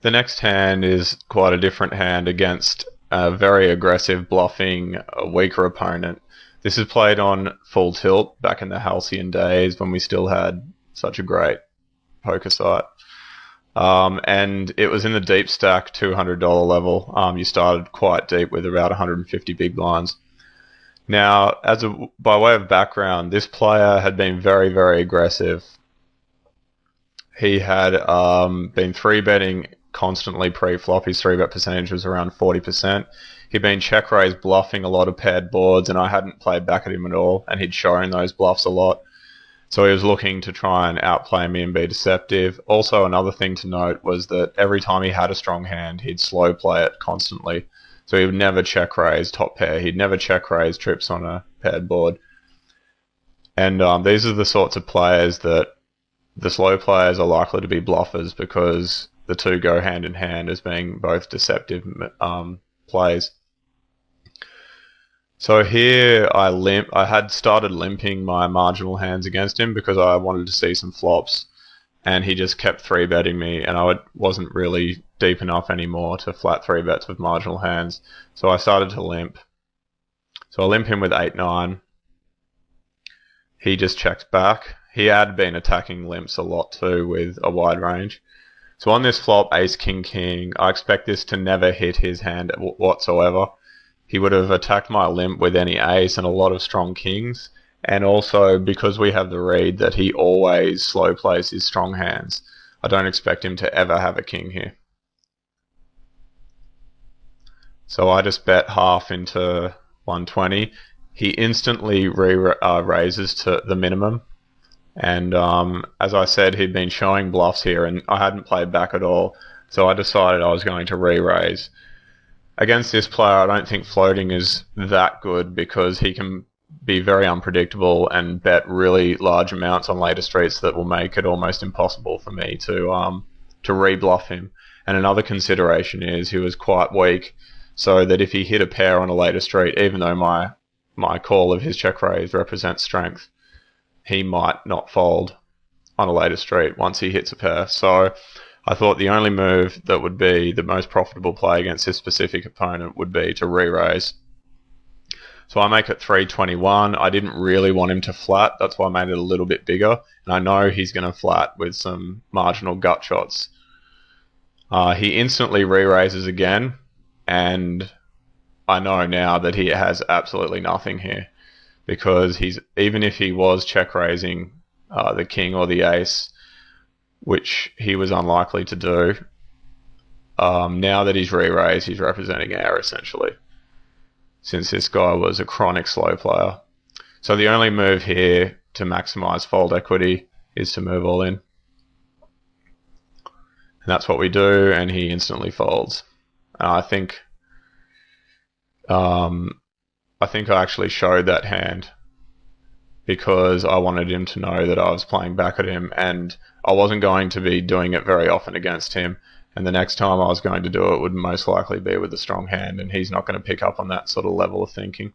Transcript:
The next hand is quite a different hand against a very aggressive, bluffing, weaker opponent. This is played on full tilt back in the halcyon days when we still had such a great poker site. And it was in the deep stack $200 level. You started quite deep with about 150 big blinds. Now, by way of background, this player had been very, very aggressive. He had been 3-betting constantly pre-flop. His 3-bet percentage was around 40%. He'd been check-raised bluffing a lot of paired boards, and I hadn't played back at him at all, and he'd shown those bluffs a lot. So he was looking to try and outplay me and be deceptive. Also, another thing to note was that every time he had a strong hand, he'd slow play it constantly. So he would never check raise top pair. He'd never check raise trips on a paired board. And these are the sorts of players that the slow players are likely to be bluffers, because the two go hand in hand as being both deceptive plays. So here I had started limping my marginal hands against him because I wanted to see some flops, and he just kept 3-betting me, and I wasn't really deep enough anymore to flat 3-bets with marginal hands. So I started to limp. So I limp him with 8-9. He just checks back. He had been attacking limps a lot too with a wide range. So on this flop, ace, king, king, I expect this to never hit his hand whatsoever. He would have attacked my limp with any ace and a lot of strong kings. And also, because we have the read that he always slow plays his strong hands, I don't expect him to ever have a king here. So I just bet half into 120. He instantly raises to the minimum. And as I said, he'd been showing bluffs here, and I hadn't played back at all. So I decided I was going to re-raise. Against this player, I don't think floating is that good, because he can be very unpredictable and bet really large amounts on later streets that will make it almost impossible for me to re-bluff him. And another consideration is he was quite weak, so that if he hit a pair on a later street, even though my call of his check raise represents strength, he might not fold on a later street once he hits a pair. So I thought the only move that would be the most profitable play against this specific opponent would be to re-raise. So I make it 321. I didn't really want him to flat. That's why I made it a little bit bigger. And I know he's going to flat with some marginal gut shots. He instantly re-raises again. And I know now that he has absolutely nothing here, because even if he was check raising the king or the ace, which he was unlikely to do, now that he's re-raised, he's representing air essentially, since this guy was a chronic slow player. So the only move here to maximize fold equity is to move all in. And that's what we do, and he instantly folds. And I think I actually showed that hand because I wanted him to know that I was playing back at him, and I wasn't going to be doing it very often against him. And the next time I was going to do it would most likely be with a strong hand, and he's not going to pick up on that sort of level of thinking.